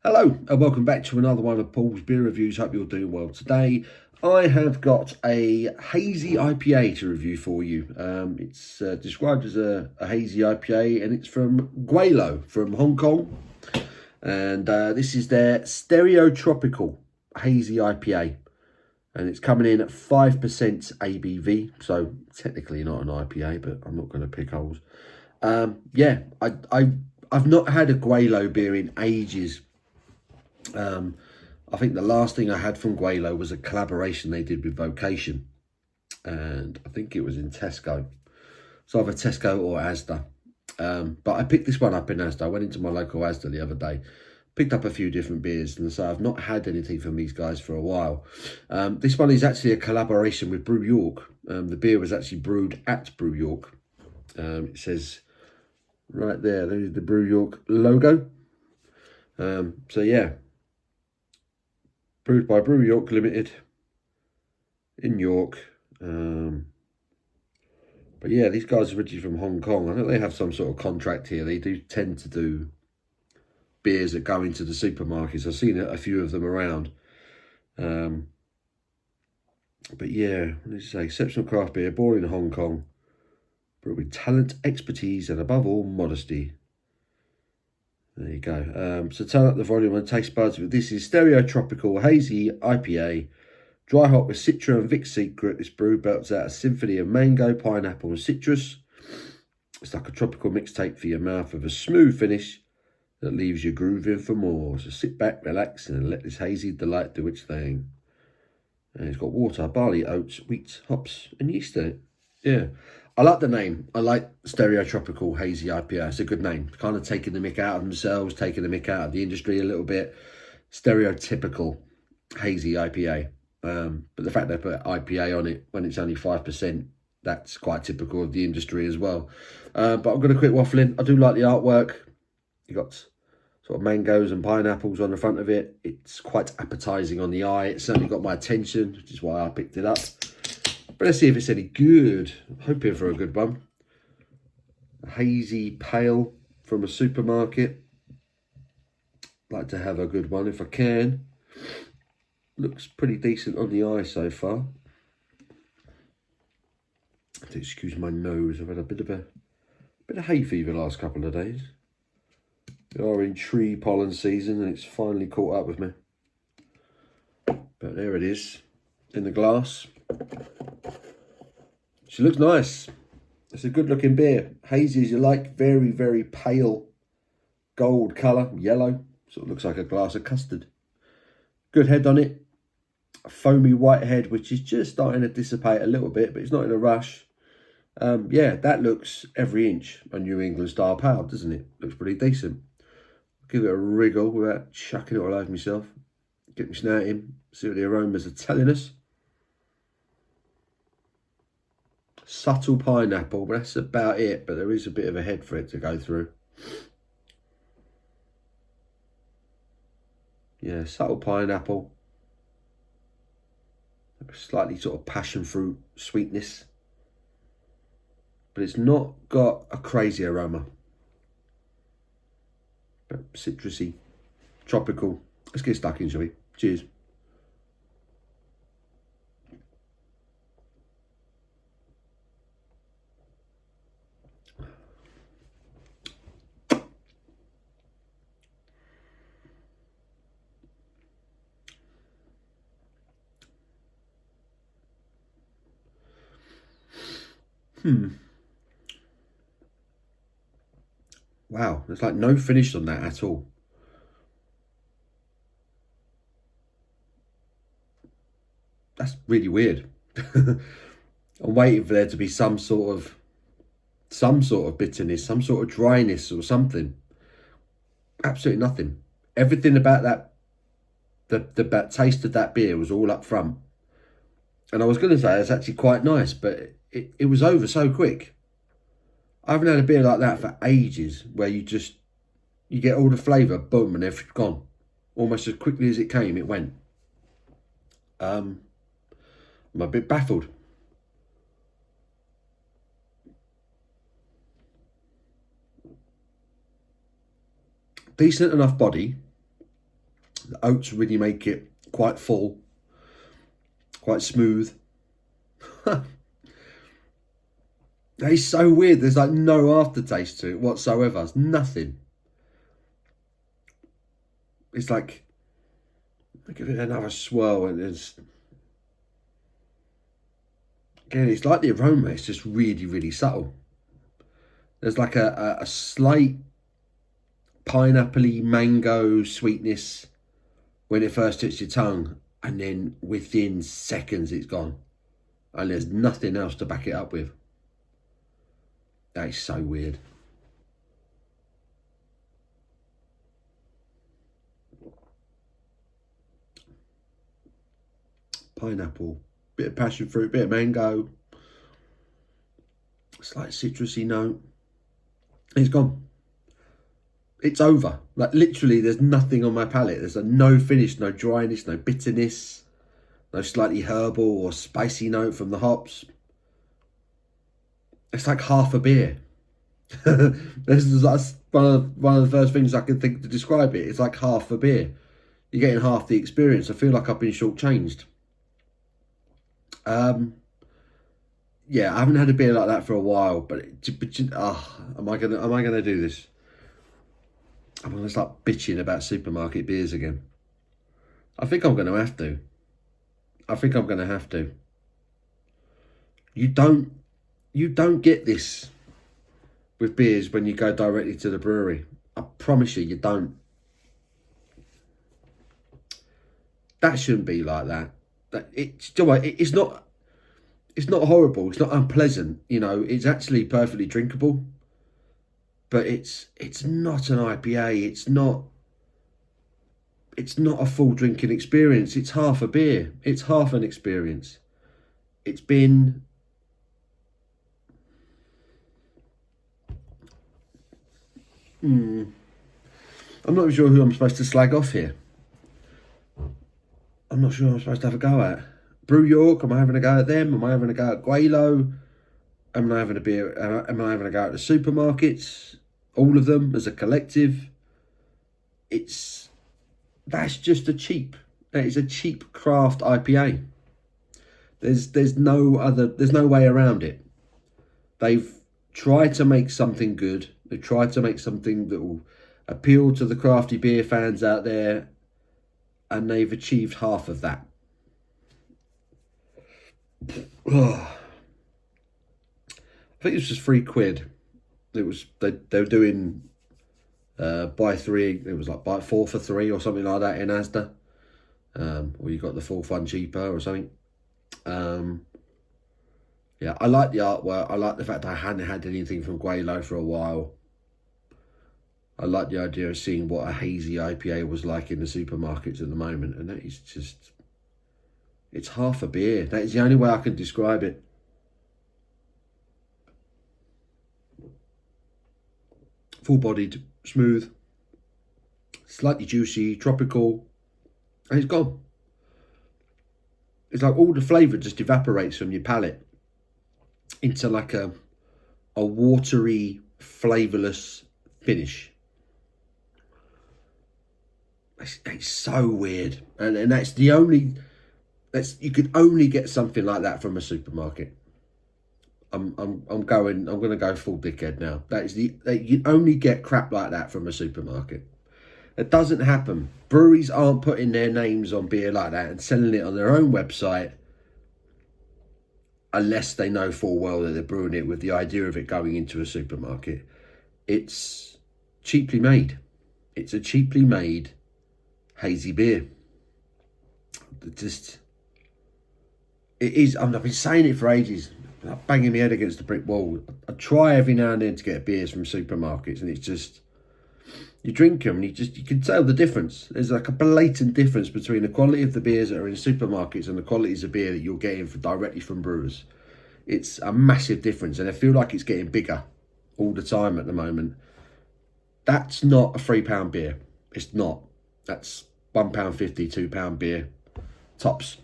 Hello and welcome back to another one of Paul's beer reviews. Hope you're doing well today. I have got a hazy IPA to review for you. It's described as a hazy IPA and it's from Gwei from Hong Kong. And this is their Stereotropical hazy IPA. And it's coming in at 5% ABV. So technically not an IPA, but I'm not going to pick holes. Yeah, I've not had a Gwei beer in ages. I think the last thing I had from Gwei was a collaboration they did with Vocation, and I think it was in Tesco. It's either Tesco or ASDA. But I picked this one up in ASDA. I went into my local ASDA the other day, picked up a few different beers, and so I've not had anything from these guys for a while. This one is actually a collaboration with Brew York. The beer was actually brewed at Brew York. It says right there's the Brew York logo. So yeah. Brewed by Brew York Limited in York. But yeah, these guys are originally from Hong Kong. I know they have some sort of contract here. They do tend to do beers that go into the supermarkets. I've seen a few of them around. But yeah, what did you say? Exceptional craft beer, born in Hong Kong. Brewed with talent, expertise, and above all, modesty. There you go. So turn up the volume and taste buds. This is Stereotropical Hazy IPA. Dry hop with Citra and Vic Secret. This brew belts out a symphony of mango, pineapple and citrus. It's like a tropical mixtape for your mouth with a smooth finish that leaves you grooving for more. So sit back, relax and let this hazy delight do its thing. And it's got water, barley, oats, wheat, hops and yeast in it. Yeah. I like the name. I like Stereotropical Hazy IPA. It's a good name. Kind of taking the mick out of themselves, taking the mick out of the industry a little bit. Stereotypical Hazy IPA. But the fact they put IPA on it when it's only 5%, that's quite typical of the industry as well. But I'm going to quit waffling. I do like the artwork. You got sort of mangoes and pineapples on the front of it. It's quite appetizing on the eye. It certainly got my attention, which is why I picked it up. But let's see if it's any good. I'm hoping for a good one. A hazy pale from a supermarket. Like to have a good one if I can. Looks pretty decent on the eye so far. Excuse my nose. I've had a bit of hay fever the last couple of days. We are in tree pollen season and it's finally caught up with me. But there it is in the glass. She looks nice. It's a good looking beer. Hazy as you like. Very, very pale gold colour. Yellow. Sort of looks like a glass of custard. Good head on it. A foamy white head, which is just starting to dissipate a little bit, but it's not in a rush. Yeah, that looks every inch a New England style pale, doesn't it? Looks pretty decent. Give it a wriggle without chucking it all over myself. Get me snout in. See what the aromas are telling us. Subtle pineapple, but that's about it. But there is a bit of a head for it to go through. Yeah, subtle pineapple. Slightly sort of passion fruit sweetness. But it's not got a crazy aroma. But citrusy, tropical. Let's get stuck in, shall we? Cheers. Wow, there's like no finish on that at all. That's really weird. I'm waiting for there to be some sort of bitterness, some sort of dryness or something. Absolutely nothing. Everything about that, the taste of that beer was all up front. And I was going to say it's actually quite nice, but it was over so quick. I haven't had a beer like that for ages, where you get all the flavour, boom, and everything's gone. Almost as quickly as it came, it went. I'm a bit baffled. Decent enough body. The oats really make it quite full, quite smooth. It's so weird. There's like no aftertaste to it whatsoever. It's nothing. It's like, give it another swirl, and it's, again, it's like the aroma. It's just really, really subtle. There's like a slight pineapple-y mango sweetness when it first hits your tongue, and then within seconds it's gone, and there's nothing else to back it up with. That is so weird. Pineapple, bit of passion fruit, bit of mango, slight citrusy note. It's gone. It's over. Like literally, there's nothing on my palate. There's no finish, no dryness, no bitterness, no slightly herbal or spicy note from the hops. It's like half a beer. This is like one of the first things I could think to describe it. It's like half a beer. You're getting half the experience. I feel like I've been shortchanged. Yeah, I haven't had a beer like that for a while. But am I gonna do this? I'm gonna start bitching about supermarket beers again. I think I'm gonna have to. I think I'm gonna have to. You don't get this with beers when you go directly to the brewery. I promise you don't. That shouldn't be like that. It's not horrible. It's not unpleasant. You know, it's actually perfectly drinkable. But it's not an IPA. It's not a full drinking experience. It's half a beer. It's half an experience. It's been I'm not sure who I'm supposed to slag off here. I'm not sure who I'm supposed to have a go at. Brew York, am I having a go at them? Am I having a go at Gwei? Am I having a go at the supermarkets? All of them as a collective. That's just a cheap. That is a cheap craft IPA. There's no way around it. They've tried to make something good. They've tried to make something that will appeal to the crafty beer fans out there, and they've achieved half of that. I think it was just £3. It was they were doing buy three. It was like buy 4 for 3 or something like that in ASDA, or you got the 4th one cheaper or something. Yeah, I like the artwork. I like the fact I hadn't had anything from Gwei for a while. I like the idea of seeing what a hazy IPA was like in the supermarkets at the moment, and that is just, it's half a beer. That is the only way I can describe it. Full-bodied, smooth, slightly juicy, tropical, and it's gone. It's like all the flavour just evaporates from your palate into like a watery, flavourless finish. It's so weird, and that's the only. You could only get something like that from a supermarket. I'm going to go full dickhead now. You only get crap like that from a supermarket. It doesn't happen. Breweries aren't putting their names on beer like that and selling it on their own website unless they know full well that they're brewing it with the idea of it going into a supermarket. It's cheaply made. It's a cheaply made hazy beer. It is. I've been saying it for ages. I'm banging my head against the brick wall. I try every now and then to get beers from supermarkets, and it's just, you drink them and you can tell the difference. There's like a blatant difference between the quality of the beers that are in supermarkets and the qualities of beer that you're getting directly from brewers. It's a massive difference, and I feel like it's getting bigger all the time at the moment. That's not a £3 beer. It's not. That's £1.50, £2 beer tops.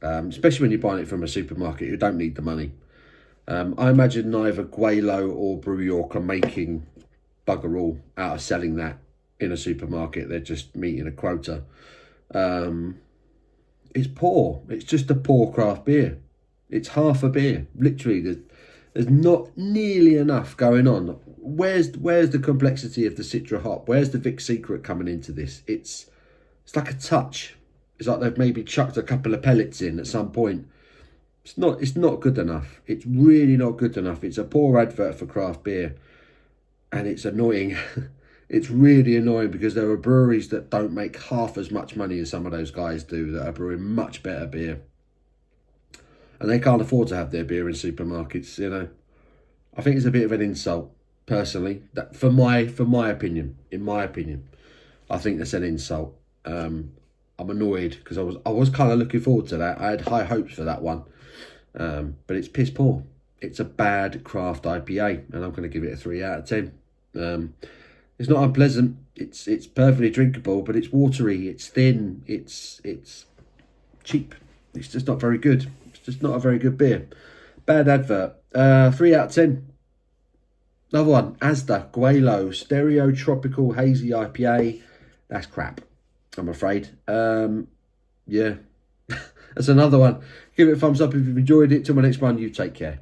Especially when you're buying it from a supermarket, you don't need the money. I imagine neither Gwei or Brew York are making bugger all out of selling that in a supermarket. They're just meeting a quota. It's poor. It's just a poor craft beer. It's half a beer. Literally, there's not nearly enough going on. Where's the complexity of the Citra hop? Where's the Vic Secret coming into this? It's like a touch. It's like they've maybe chucked a couple of pellets in at some point. It's not good enough. It's really not good enough. It's a poor advert for craft beer, and it's annoying. It's really annoying because there are breweries that don't make half as much money as some of those guys do, that are brewing much better beer, and they can't afford to have their beer in supermarkets. You know, I think it's a bit of an insult, personally. That for my opinion, in my opinion, I think that's an insult. I'm annoyed because I was kind of looking forward to that. I had high hopes for that one. But it's piss poor. It's a bad craft IPA, and I'm going to give it a 3 out of 10. It's not unpleasant. It's perfectly drinkable, but it's watery. It's thin. It's cheap. It's just not very good. It's just not a very good beer. Bad advert. 3 out of 10. Another one, ASDA Gwei Stereotropical Hazy IPA. That's crap, I'm afraid. Yeah. That's another one. Give it a thumbs up if you've enjoyed it. Till my next one, you take care.